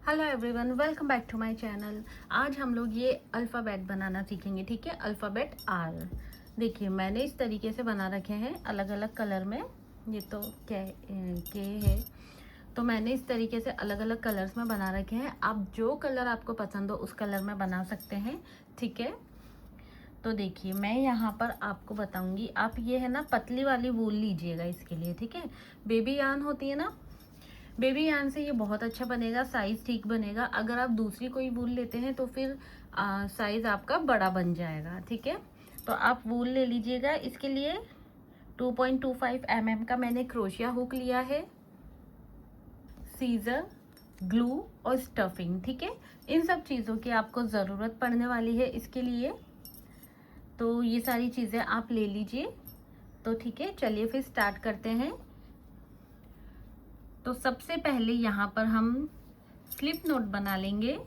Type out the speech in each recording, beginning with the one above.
Hello everyone, welcome back to my channel. आज हम लोग ये अल्फ़ाबेट बनाना सीखेंगे। ठीक है, अल्फ़ाबेट आर। देखिए, मैंने इस तरीके से बना रखे हैं अलग अलग कलर में। ये तो के है, तो मैंने इस तरीके से अलग अलग कलर्स में बना रखे हैं। आप जो कलर आपको पसंद हो उस कलर में बना सकते हैं। ठीक है, तो देखिए मैं यहाँ पर आपको बताऊंगी। आप ये है ना पतली वाली वूल लीजिएगा इसके लिए। ठीक है, बेबी यार्न होती है ना, बेबी यार्न से ये बहुत अच्छा बनेगा, साइज ठीक बनेगा। अगर आप दूसरी कोई वूल लेते हैं तो फिर साइज आपका बड़ा बन जाएगा। ठीक है, तो आप वूल ले लीजिएगा। इसके लिए 2.25 mm का मैंने क्रोशिया हुक लिया है, सीजर, ग्लू और स्टफिंग। ठीक है, इन सब चीज़ों की आपको ज़रूरत पड़ने वाली है इसके लिए, तो ये सारी चीज़ें आप ले लीजिए। तो ठीक है, चलिए फिर स्टार्ट करते हैं। तो सबसे पहले यहाँ पर हम स्लिप नोट बना लेंगे।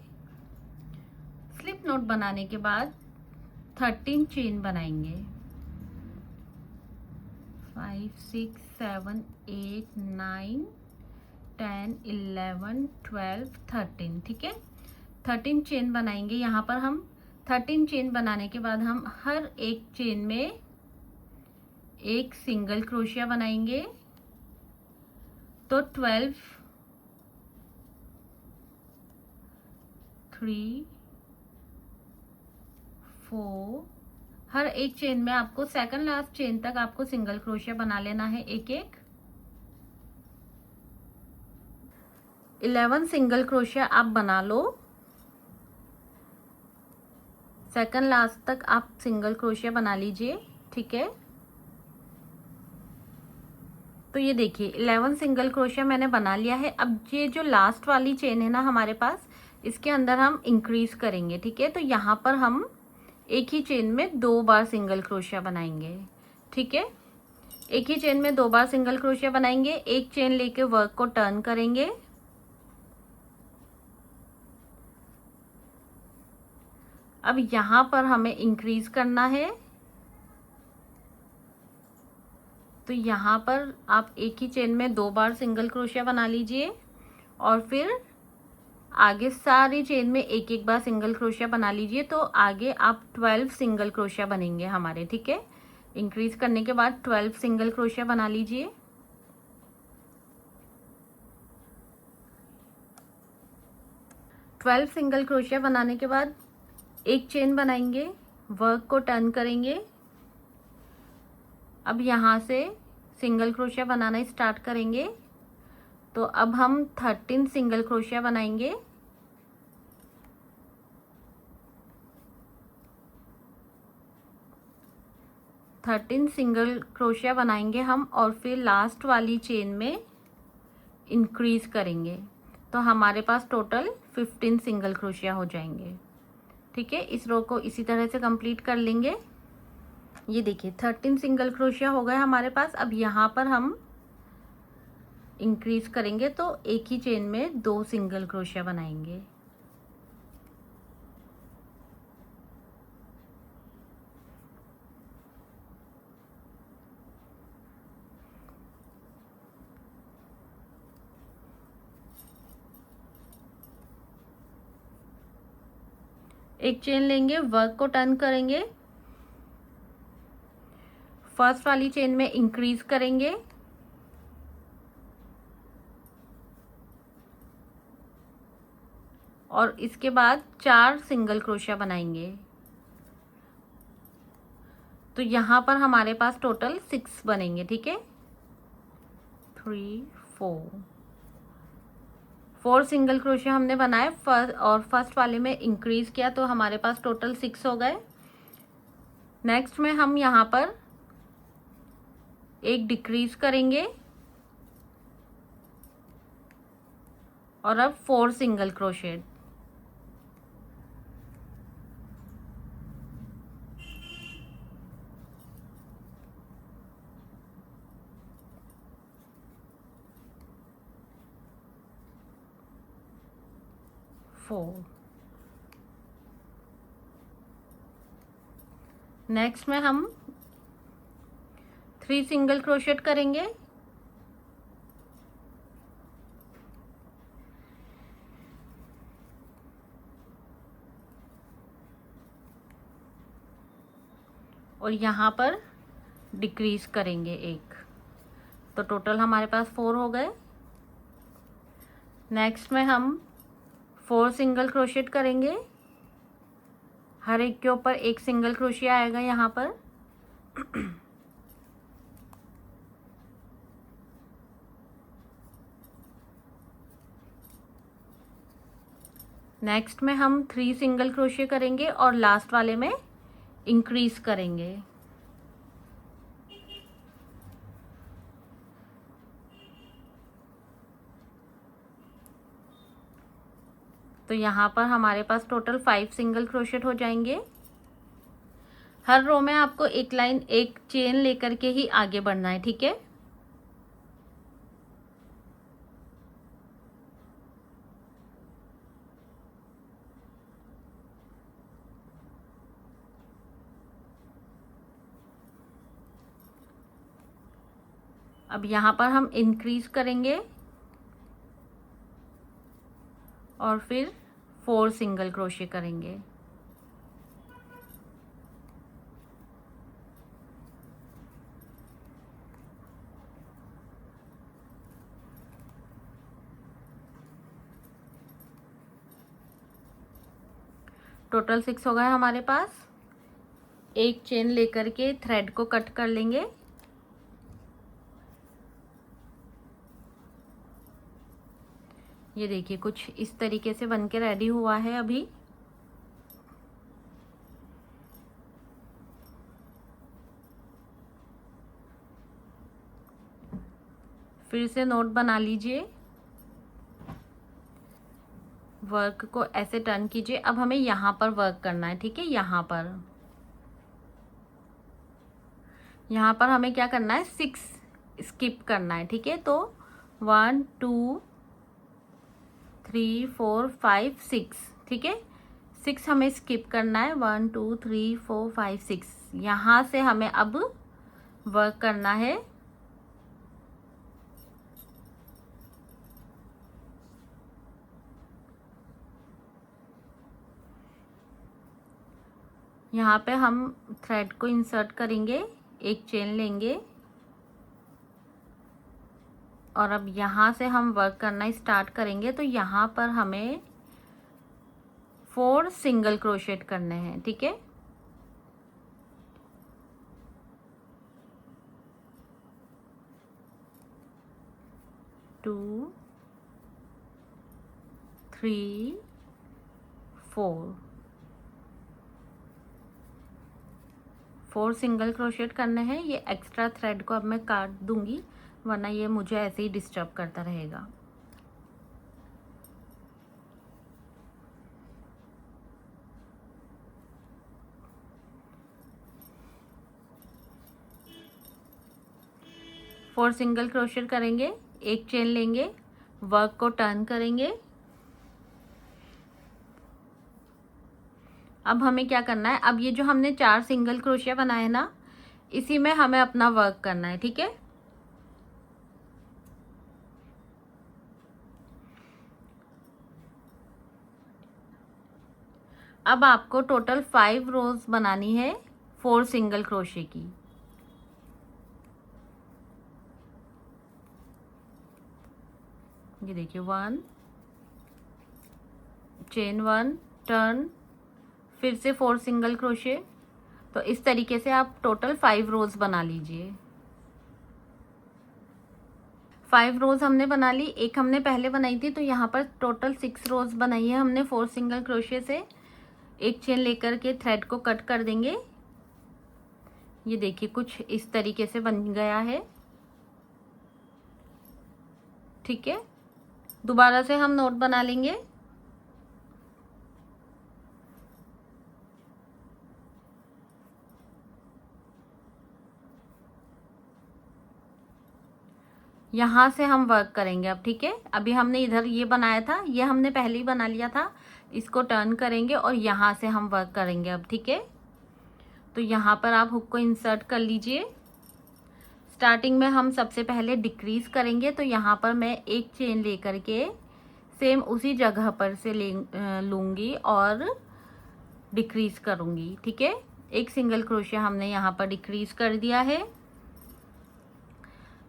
स्लिप नोट बनाने के बाद 13 चेन बनाएंगे। 5 6 7 8 9 10 11 12 13। ठीक है, 13 चेन बनाएंगे। यहाँ पर हम 13 चेन बनाने के बाद हम हर एक चेन में एक सिंगल क्रोशिया बनाएंगे। तो 12 3 4, हर एक चेन में आपको सेकंड लास्ट चेन तक आपको सिंगल क्रोशिया बना लेना है। एक एक 11 सिंगल क्रोशिया आप बना लो। सेकंड लास्ट तक आप सिंगल क्रोशिया बना लीजिए। ठीक है, तो ये देखिए 11 सिंगल क्रोशिया मैंने बना लिया है। अब ये जो लास्ट वाली चेन है ना हमारे पास, इसके अंदर हम इंक्रीज करेंगे। ठीक है, तो यहाँ पर हम एक ही चेन में 2 बार सिंगल क्रोशिया बनाएंगे। ठीक है, एक ही चेन में 2 बार सिंगल क्रोशिया बनाएंगे। एक चेन लेके वर्क को टर्न करेंगे। अब यहाँ पर हमें इंक्रीज करना है, तो यहाँ पर आप एक ही चेन में 2 बार सिंगल क्रोशिया बना लीजिए और फिर आगे सारी चेन में एक एक बार सिंगल क्रोशिया बना लीजिए। तो आगे आप 12 सिंगल क्रोशिया बनेंगे हमारे। ठीक है, इंक्रीज करने के बाद 12 सिंगल क्रोशिया बना लीजिए। ट्वेल्व सिंगल क्रोशिया बनाने के बाद एक चेन बनाएंगे, वर्क को टर्न करेंगे। अब यहाँ से सिंगल क्रोशिया बनाना स्टार्ट करेंगे। तो अब हम 13 सिंगल क्रोशिया बनाएंगे। सिंगल क्रोशिया बनाएंगे हम और फिर लास्ट वाली चेन में इंक्रीज करेंगे। तो हमारे पास टोटल 15 सिंगल क्रोशिया हो जाएंगे। ठीक है, इस रो को इसी तरह से कंप्लीट कर लेंगे। ये देखिए 13 सिंगल क्रोशिया हो गए हमारे पास। अब यहाँ पर हम इंक्रीज करेंगे, तो एक ही चेन में 2 सिंगल क्रोशिया बनाएंगे। एक चेन लेंगे, वर्क को टर्न करेंगे, फर्स्ट वाली चेन में इंक्रीज करेंगे और इसके बाद 4 सिंगल क्रोशिया बनाएंगे। तो यहाँ पर हमारे पास टोटल 6 बनेंगे। ठीक है, 3 4 सिंगल क्रोशिया हमने बनाए फर्स्ट वाले में इंक्रीज किया, तो हमारे पास टोटल 6 हो गए। नेक्स्ट में हम यहाँ पर एक डिक्रीज करेंगे और अब 4 सिंगल क्रोशिया। नेक्स्ट में हम 3 सिंगल क्रोशिएट करेंगे और यहाँ पर डिक्रीज करेंगे एक, तो टोटल हमारे पास 4 हो गए। नेक्स्ट में हम 4 सिंगल क्रोशेट करेंगे, हर एक के ऊपर एक सिंगल क्रोशिया आएगा यहाँ पर। नेक्स्ट में हम 3 सिंगल क्रोशिया करेंगे और लास्ट वाले में इंक्रीज करेंगे। तो यहाँ पर हमारे पास टोटल 5 सिंगल क्रोशेट हो जाएंगे। हर रो में आपको एक लाइन एक चेन लेकर के ही आगे बढ़ना है, ठीक है। अब यहाँ पर हम इंक्रीज करेंगे और फिर 4 सिंगल क्रोशे करेंगे। टोटल 6 हो गए हमारे पास। एक चेन लेकर के थ्रेड को कट कर लेंगे। ये देखिए कुछ इस तरीके से बन के रेडी हुआ है अभी। फिर से नोट बना लीजिए, वर्क को ऐसे टर्न कीजिए। अब हमें यहाँ पर वर्क करना है, ठीक है। यहाँ पर हमें क्या करना है, 6 स्किप करना है, ठीक है। तो 1 2 3 4 5 6, ठीक है। 6 हमें स्किप करना है, 1 2 3 4 5 6। यहाँ से हमें अब वर्क करना है। यहाँ पे हम थ्रेड को इंसर्ट करेंगे, एक चेन लेंगे और अब यहाँ से हम वर्क करना स्टार्ट करेंगे। तो यहाँ पर हमें 4 सिंगल क्रोशेट करने हैं, ठीक है। टू 3 4 सिंगल क्रोशेट करने हैं। ये एक्स्ट्रा थ्रेड को अब मैं काट दूंगी, वरना ये मुझे ऐसे ही डिस्टर्ब करता रहेगा। फोर सिंगल क्रोशेट करेंगे, एक चेन लेंगे, वर्क को टर्न करेंगे। अब हमें क्या करना है, अब ये जो हमने 4 सिंगल क्रोशिया बनाए ना, इसी में हमें अपना वर्क करना है, ठीक है। अब आपको टोटल 5 रोज बनानी है 4 सिंगल क्रोशे की। ये देखिए 1 चेन 1 टर्न, फिर से 4 सिंगल क्रोशे। तो इस तरीके से आप टोटल 5 रोज बना लीजिए। 5 रोज हमने बना ली, एक हमने पहले बनाई थी, तो यहाँ पर टोटल 6 रोज बनाई है हमने 4 सिंगल क्रोशे से। एक चेन लेकर के थ्रेड को कट कर देंगे। ये देखिए कुछ इस तरीके से बन गया है, ठीक है। दोबारा से हम नोट बना लेंगे। यहाँ से हम वर्क करेंगे अब, ठीक है। अभी हमने इधर ये बनाया था, ये हमने पहले ही बना लिया था। इसको टर्न करेंगे और यहाँ से हम वर्क करेंगे अब, ठीक है। तो यहाँ पर आप हुक को इंसर्ट कर लीजिए। स्टार्टिंग में हम सबसे पहले डिक्रीज करेंगे, तो यहाँ पर मैं एक चेन लेकर के सेम उसी जगह पर से लूँगी और डिक्रीज करूँगी, ठीक है। एक सिंगल क्रोशिया हमने यहाँ पर डिक्रीज कर दिया है।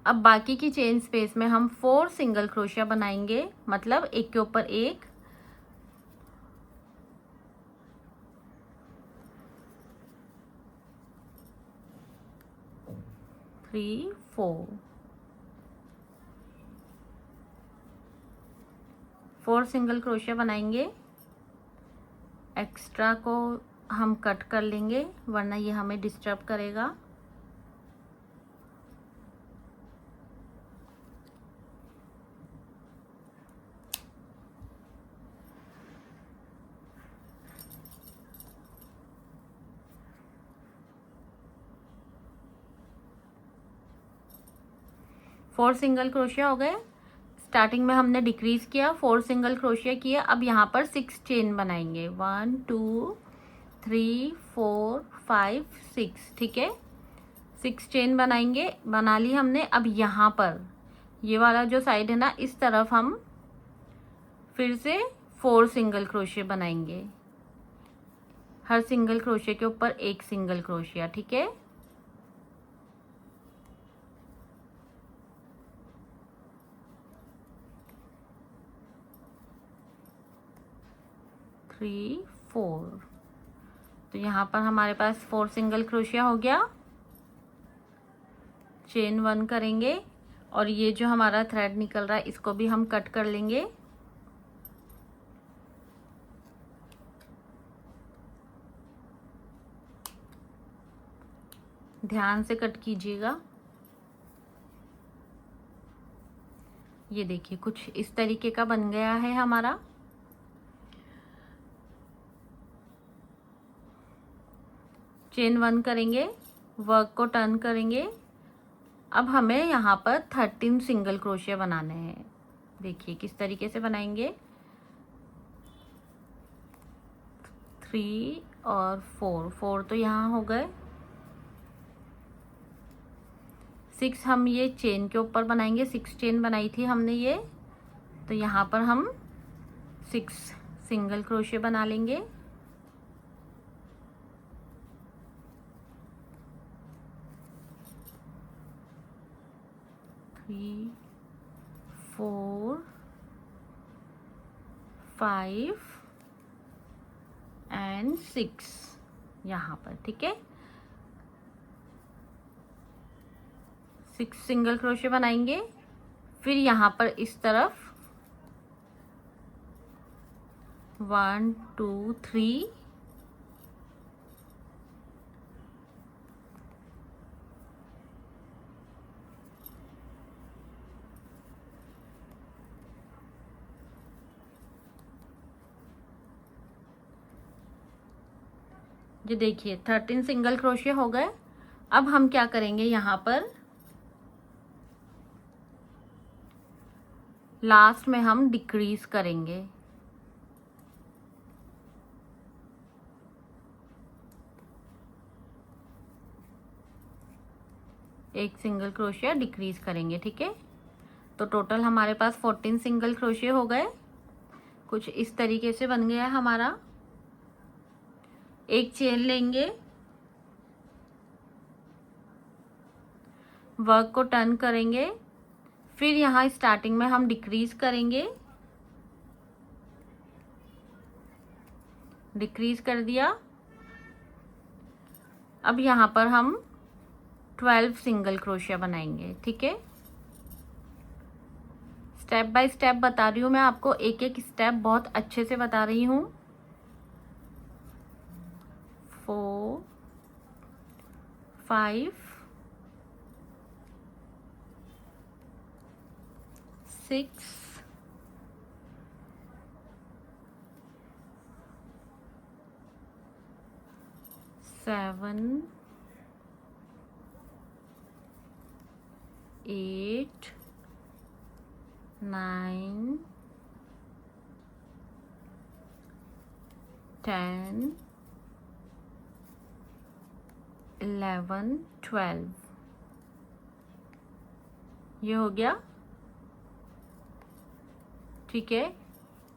अब बाकी की चेन स्पेस में हम 4 सिंगल क्रोशिया बनाएंगे, मतलब एक के ऊपर एक। थ्री, 4 सिंगल क्रोशिया बनाएंगे। एक्स्ट्रा को हम कट कर लेंगे वरना ये हमें डिस्टर्ब करेगा। फोर सिंगल क्रोशिया हो गए। स्टार्टिंग में हमने डिक्रीज किया, 4 सिंगल क्रोशिया किया। अब यहाँ पर 6 चेन बनाएंगे, 1 2 3 4 5 6, ठीक है। 6 चेन बनाएंगे, बना ली हमने। अब यहाँ पर ये वाला जो साइड है ना, इस तरफ हम फिर से 4 सिंगल क्रोशिया बनाएंगे। हर सिंगल क्रोशिया के ऊपर एक सिंगल क्रोशिया, ठीक है। थ्री, 4, तो यहाँ पर हमारे पास 4 सिंगल क्रोशिया हो गया। चेन 1 करेंगे और ये जो हमारा थ्रेड निकल रहा है इसको भी हम कट कर लेंगे। ध्यान से कट कीजिएगा। ये देखिए कुछ इस तरीके का बन गया है हमारा। चेन 1 करेंगे, वर्क को टर्न करेंगे। अब हमें यहाँ पर 13 सिंगल क्रोशिया बनाने हैं। देखिए किस तरीके से बनाएंगे। 3 और 4 तो यहाँ हो गए। 6 हम ये चेन के ऊपर बनाएंगे। 6 चेन बनाई थी हमने ये, तो यहाँ पर हम 6 सिंगल क्रोशिया बना लेंगे। थ्री, 4 5 एंड 6 यहाँ पर, ठीक है। 6 सिंगल क्रोशिया बनाएंगे। फिर यहाँ पर इस तरफ 1 2 3 ये देखिए 13 सिंगल क्रोशिया हो गए। अब हम क्या करेंगे, यहाँ पर लास्ट में हम डिक्रीज करेंगे। एक सिंगल क्रोशिया डिक्रीज करेंगे, ठीक है। तो टोटल हमारे पास 14 सिंगल क्रोशिया हो गए। कुछ इस तरीके से बन गया हमारा। एक चेन लेंगे, वर्क को टर्न करेंगे। फिर यहाँ स्टार्टिंग में हम डिक्रीज करेंगे। डिक्रीज कर दिया। अब यहाँ पर हम 12 सिंगल क्रोशिया बनाएंगे, ठीक है। स्टेप बाय स्टेप बता रही हूँ मैं आपको, एक एक स्टेप बहुत अच्छे से बता रही हूँ। 4 5 6 7 8 9 10 11 12 ये हो गया, ठीक है।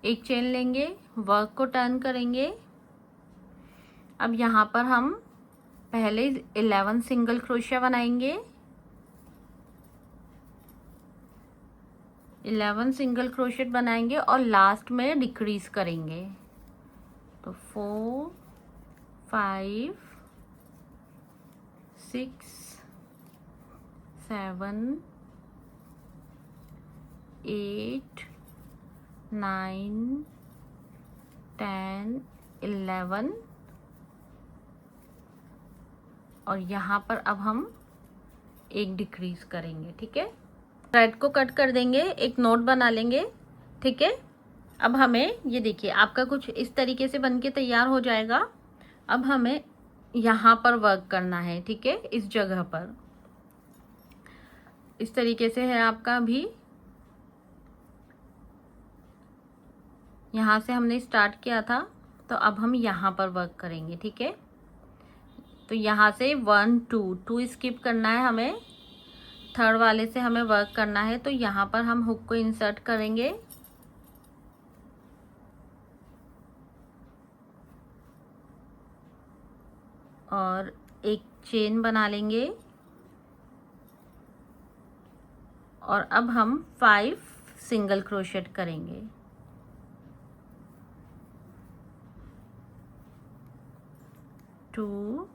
एक चेन लेंगे, वर्क को टर्न करेंगे। अब यहाँ पर हम पहले 11 सिंगल क्रोशिया बनाएंगे, 11 सिंगल क्रोशेट बनाएंगे और लास्ट में डिक्रीज करेंगे। तो 4 5 6 7 8 9 10 11 और यहाँ पर अब हम एक डिक्रीज करेंगे। ठीक है, थ्रेड को कट कर देंगे, एक नोट बना लेंगे। ठीक है, अब हमें ये देखिए आपका कुछ इस तरीके से बन के तैयार हो जाएगा। अब हमें यहाँ पर वर्क करना है। ठीक है, इस जगह पर इस तरीके से है आपका। अभी यहाँ से हमने स्टार्ट किया था, तो अब हम यहाँ पर वर्क करेंगे। ठीक है, तो यहाँ से 1 2 स्किप करना है हमें, थर्ड वाले से हमें वर्क करना है। तो यहाँ पर हम हुक को इंसर्ट करेंगे और एक चेन बना लेंगे और अब हम 5 सिंगल क्रोशेट करेंगे। 2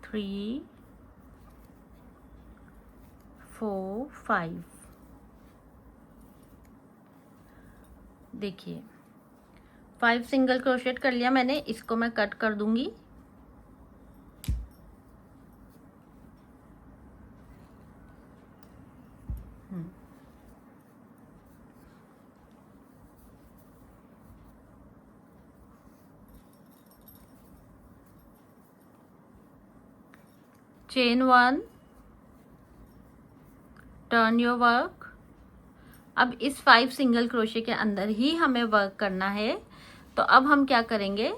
3 4 5। देखिए 5 सिंगल क्रोशेट कर लिया मैंने, इसको मैं कट कर दूंगी। Chain 1, turn your work. अब इस 5 सिंगल क्रोशे के अंदर ही हमें वर्क करना है। तो अब हम क्या करेंगे,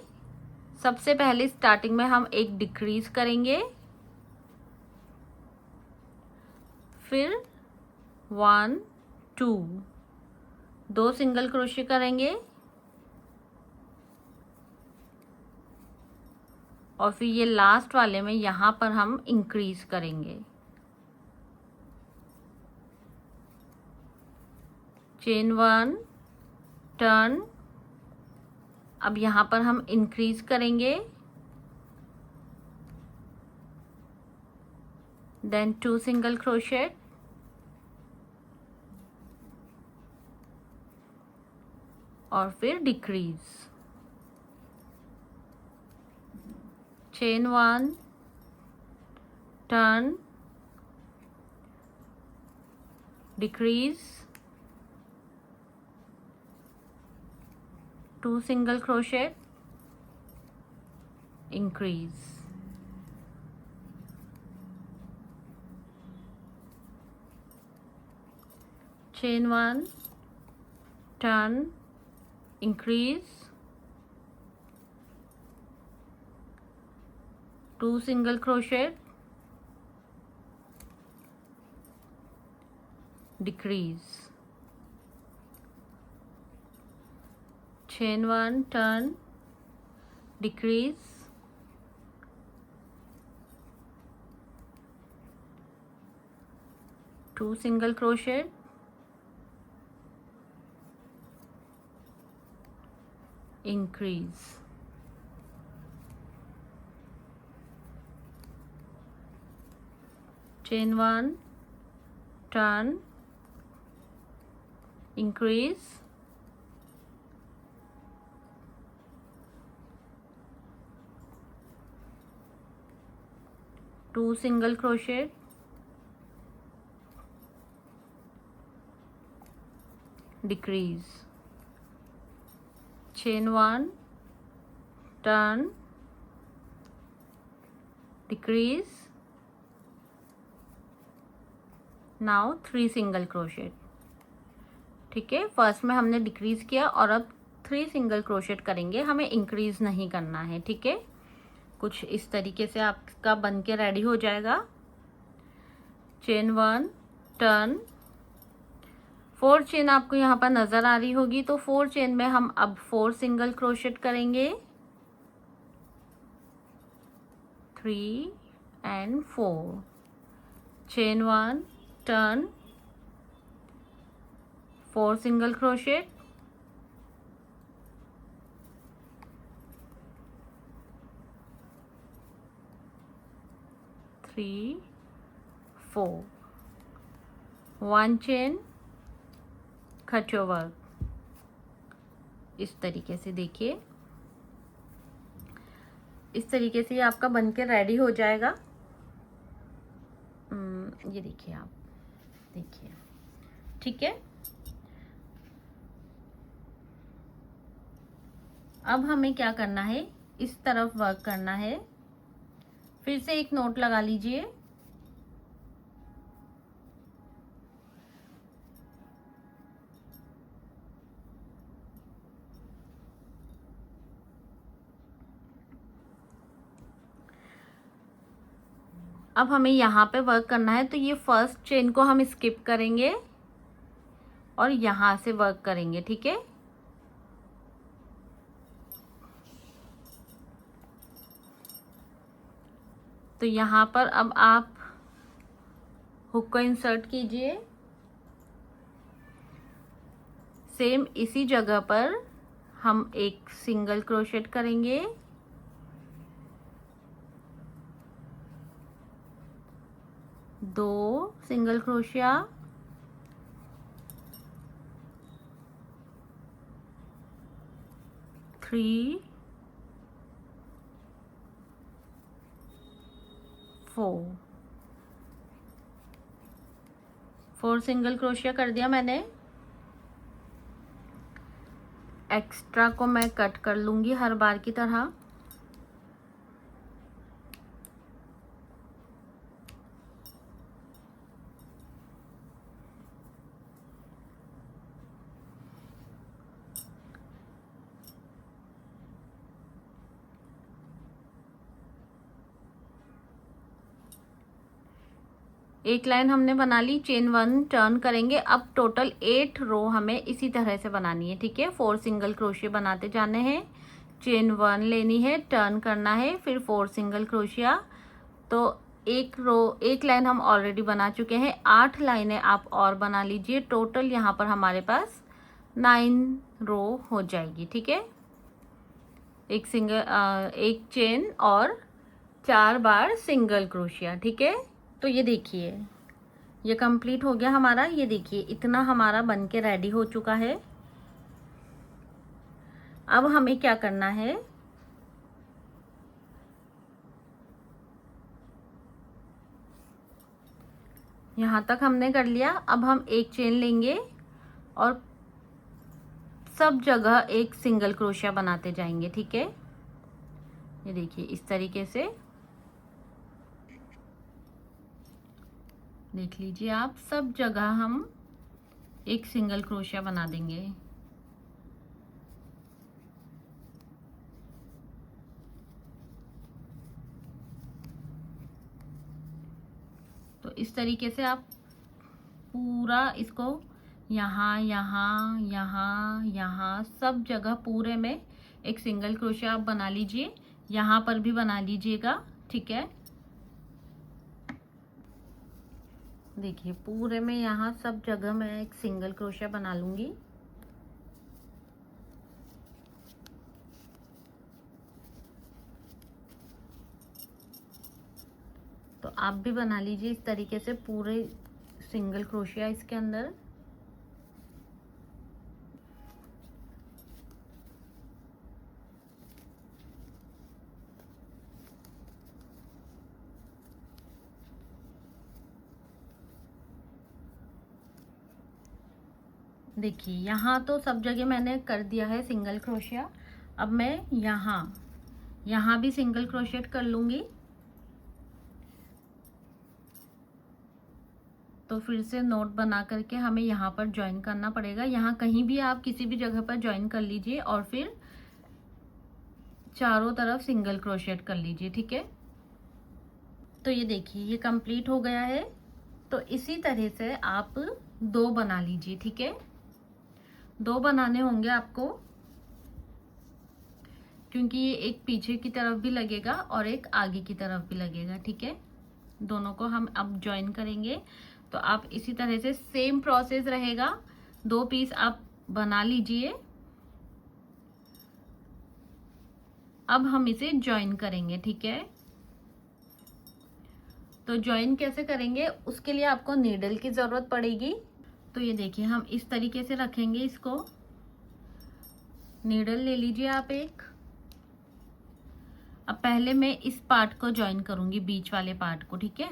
सबसे पहले स्टार्टिंग में हम एक डिक्रीज करेंगे, फिर 1 2 सिंगल क्रोशे करेंगे और फिर ये लास्ट वाले में यहाँ पर हम इंक्रीज करेंगे। Chain 1, turn. अब यहाँ पर हम इंक्रीज करेंगे, देन 2 सिंगल क्रोशेट और फिर decrease. Chain 1, turn, decrease, 2 single crochet, increase. Chain 1, turn, increase, 2 single crochet, decrease, chain 1, turn, decrease, 2 single crochet, increase, chain 1, turn, increase, 2 single crochet, decrease, chain 1, turn, decrease, now 3 single crochet. ठीक है, first में हमने decrease किया और अब 3 single crochet करेंगे, हमें increase नहीं करना है। ठीक है, कुछ इस तरीके से आपका बन के रेडी हो जाएगा। चेन 1, टर्न, 4 चेन आपको यहाँ पर नज़र आ रही होगी, तो 4 चेन में हम अब 4 सिंगल क्रोशेट करेंगे, 3 and 4, chain 1, turn, 4 single crochet, 3, 4, 1 chain, खचो वर्क। इस तरीके से देखिए, इस तरीके से ये आपका बनके रेडी हो जाएगा। ये देखिए, आप देखिए, ठीक है। अब हमें क्या करना है, इस तरफ वर्क करना है। फिर से एक नोट लगा लीजिए, अब हमें यहाँ पे वर्क करना है, तो ये फर्स्ट चेन को हम स्किप करेंगे और यहाँ से वर्क करेंगे, ठीक है। तो यहाँ पर अब आप हुक को इंसर्ट कीजिए, सेम इसी जगह पर हम एक सिंगल क्रोशेट करेंगे, 2 सिंगल क्रोशिया, 3, 4 सिंगल क्रोशिया कर दिया मैंने। एक्स्ट्रा को मैं कट कर लूंगी हर बार की तरह। एक लाइन हमने बना ली, चेन 1 टर्न करेंगे। अब टोटल 8 रो हमें इसी तरह से बनानी है, ठीक है। 4 सिंगल क्रोशिया बनाते जाने हैं, चेन 1 लेनी है, टर्न करना है, फिर 4 सिंगल क्रोशिया। तो एक लाइन हम ऑलरेडी बना चुके हैं, 8 लाइनें आप और बना लीजिए। टोटल यहाँ पर हमारे पास 9 रो हो जाएगी, ठीक है। एक चेन और 4 बार सिंगल क्रोशिया, ठीक है। तो ये देखिए, ये कंप्लीट हो गया हमारा। ये देखिए, इतना हमारा बनके रेडी हो चुका है। अब हमें क्या करना है, यहाँ तक हमने कर लिया। अब हम एक चेन लेंगे और सब जगह एक सिंगल क्रोशिया बनाते जाएंगे, ठीक है। ये देखिए, इस तरीके से देख लीजिए आप, सब जगह हम एक सिंगल क्रोशिया बना देंगे। तो इस तरीके से आप पूरा इसको यहाँ यहाँ यहाँ यहाँ सब जगह पूरे में एक सिंगल क्रोशिया आप बना लीजिए। यहाँ पर भी बना लीजिएगा, ठीक है। देखिए, पूरे में यहाँ सब जगह मैं एक सिंगल क्रोशिया बना लूंगी। तो आप भी बना लीजिए इस तरीके से पूरे सिंगल क्रोशिया इसके अंदर। देखिए, यहाँ तो सब जगह मैंने कर दिया है सिंगल क्रोशिया। अब मैं यहाँ भी सिंगल क्रोशिएट कर लूंगी। तो फिर से नोट बना करके हमें यहाँ पर ज्वाइन करना पड़ेगा। यहाँ कहीं भी आप किसी भी जगह पर ज्वाइन कर लीजिए और फिर चारों तरफ सिंगल क्रोशिएट कर लीजिए, ठीक है। तो ये देखिए, ये कंप्लीट हो गया है। तो इसी तरह से आप 2 बना लीजिए, ठीक है। 2 बनाने होंगे आपको, क्योंकि ये एक पीछे की तरफ भी लगेगा और एक आगे की तरफ भी लगेगा, ठीक है। दोनों को हम अब ज्वाइन करेंगे। तो आप इसी तरह से सेम प्रोसेस रहेगा, 2 पीस आप बना लीजिए। अब हम इसे ज्वाइन करेंगे, ठीक है। तो ज्वाइन कैसे करेंगे, उसके लिए आपको नीडल की जरूरत पड़ेगी। तो ये देखिए, हम इस तरीके से रखेंगे इसको। नीडल ले लीजिए आप एक। अब पहले मैं इस पार्ट को ज्वाइन करूंगी, बीच वाले पार्ट को, ठीक है।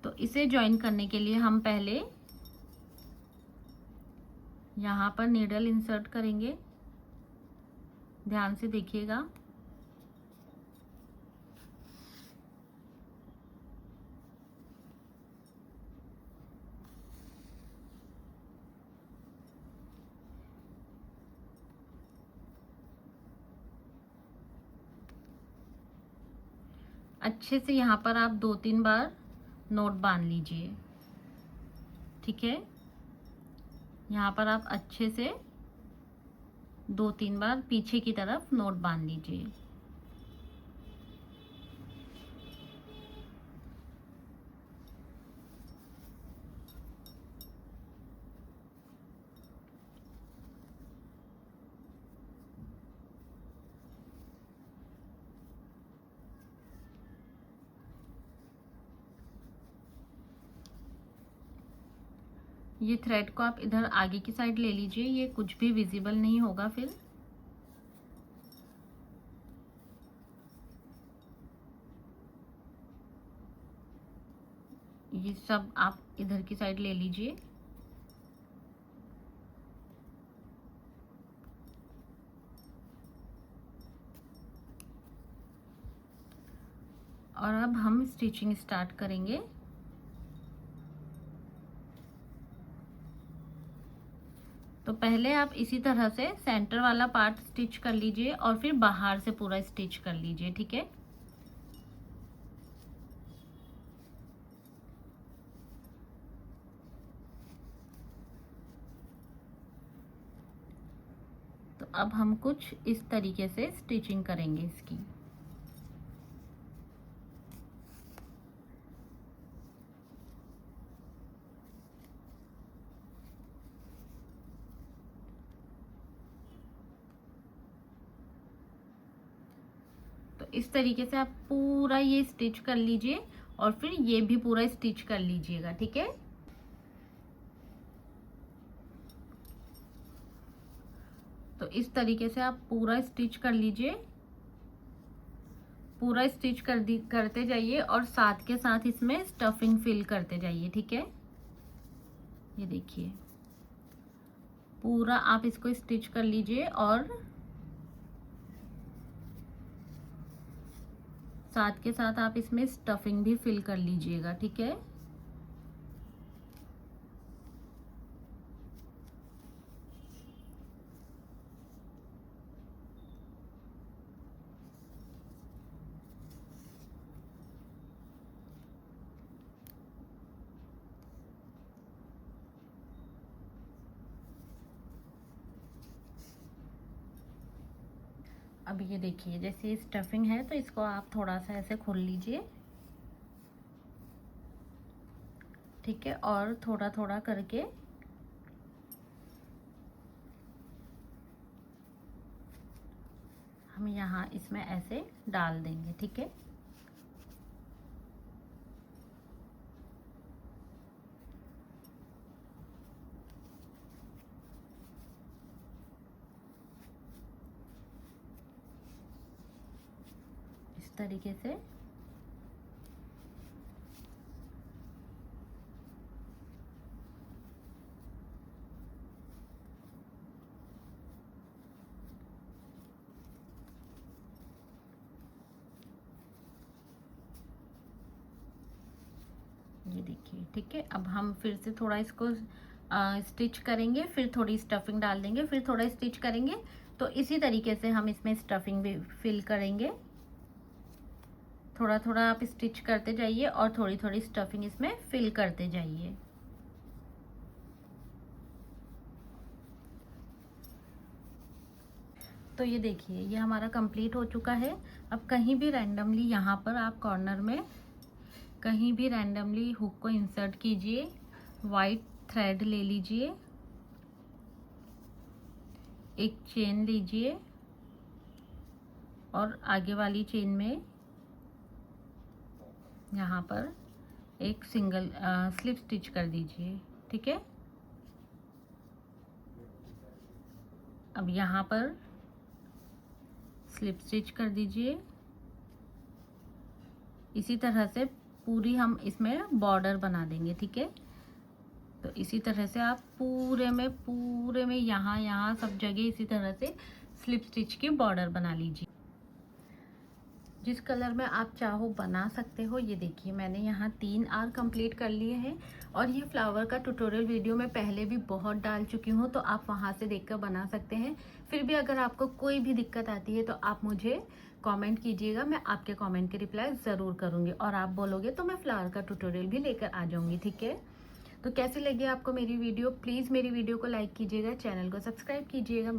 तो इसे ज्वाइन करने के लिए हम पहले यहाँ पर नीडल इंसर्ट करेंगे। ध्यान से देखिएगा। अच्छे से यहाँ पर आप 2-3 बार नोट बांध लीजिए, ठीक है। यहाँ पर आप अच्छे से 2-3 बार पीछे की तरफ नोट बांध लीजिए। ये थ्रेड को आप इधर आगे की साइड ले लीजिए, ये कुछ भी विजिबल नहीं होगा फिर। ये सब आप इधर की साइड ले लीजिए। और अब हम स्टिचिंग स्टार्ट करेंगे। तो पहले आप इसी तरह से सेंटर वाला पार्ट स्टिच कर लीजिए और फिर बाहर से पूरा स्टिच कर लीजिए, ठीक है। तो अब हम कुछ इस तरीके से स्टिचिंग करेंगे इसकी। तो इस तरीके से आप पूरा ये स्टिच कर लीजिए और फिर ये भी पूरा स्टिच कर लीजिएगा, ठीक है। तो इस तरीके से आप पूरा स्टिच कर लीजिए, पूरा स्टिच करते जाइए और साथ के साथ इसमें स्टफिंग फिल करते जाइए, ठीक है। ये देखिए, पूरा आप इसको स्टिच कर लीजिए और साथ के साथ आप इसमें स्टफिंग भी फिल कर लीजिएगा, ठीक है। अब ये देखिए, जैसे स्टफिंग है तो इसको आप थोड़ा सा ऐसे खोल लीजिए, ठीक है। और थोड़ा थोड़ा करके हम यहाँ इसमें ऐसे डाल देंगे, ठीक है। इस तरीके से ये देखिए, ठीक है। अब हम फिर से थोड़ा इसको स्टिच करेंगे, फिर थोड़ी स्टफिंग डाल देंगे, फिर थोड़ा स्टिच करेंगे। तो इसी तरीके से हम इसमें स्टफिंग भी फिल करेंगे। थोड़ा थोड़ा आप स्टिच करते जाइए और थोड़ी थोड़ी स्टफिंग इसमें फिल करते जाइए। तो ये देखिए ये हमारा कंप्लीट हो चुका है। अब कहीं भी रैंडमली यहाँ पर आप कॉर्नर में कहीं भी रैंडमली हुक को इंसर्ट कीजिए, वाइट थ्रेड ले लीजिए, एक चेन लीजिए और आगे वाली चेन में यहाँ पर एक सिंगल स्लिप स्टिच कर दीजिए। ठीक है, अब यहाँ पर स्लिप स्टिच कर दीजिए। इसी तरह से पूरी हम इसमें बॉर्डर बना देंगे। ठीक है, तो इसी तरह से आप पूरे में यहाँ सब जगह इसी तरह से स्लिप स्टिच की बॉर्डर बना लीजिए। जिस कलर में आप चाहो बना सकते हो। ये देखिए मैंने यहाँ 3 आर कंप्लीट कर लिए हैं और ये फ्लावर का ट्यूटोरियल वीडियो मैं पहले भी बहुत डाल चुकी हूँ, तो आप वहाँ से देखकर बना सकते हैं। फिर भी अगर आपको कोई भी दिक्कत आती है तो आप मुझे कमेंट कीजिएगा, मैं आपके कमेंट के रिप्लाई ज़रूर करूँगी और आप बोलोगे तो मैं फ्लावर का ट्यूटोरियल भी लेकर आ जाऊँगी। ठीक है, तो कैसी लगी आपको मेरी वीडियो? प्लीज़ मेरी वीडियो को लाइक कीजिएगा, चैनल को सब्सक्राइब कीजिएगा।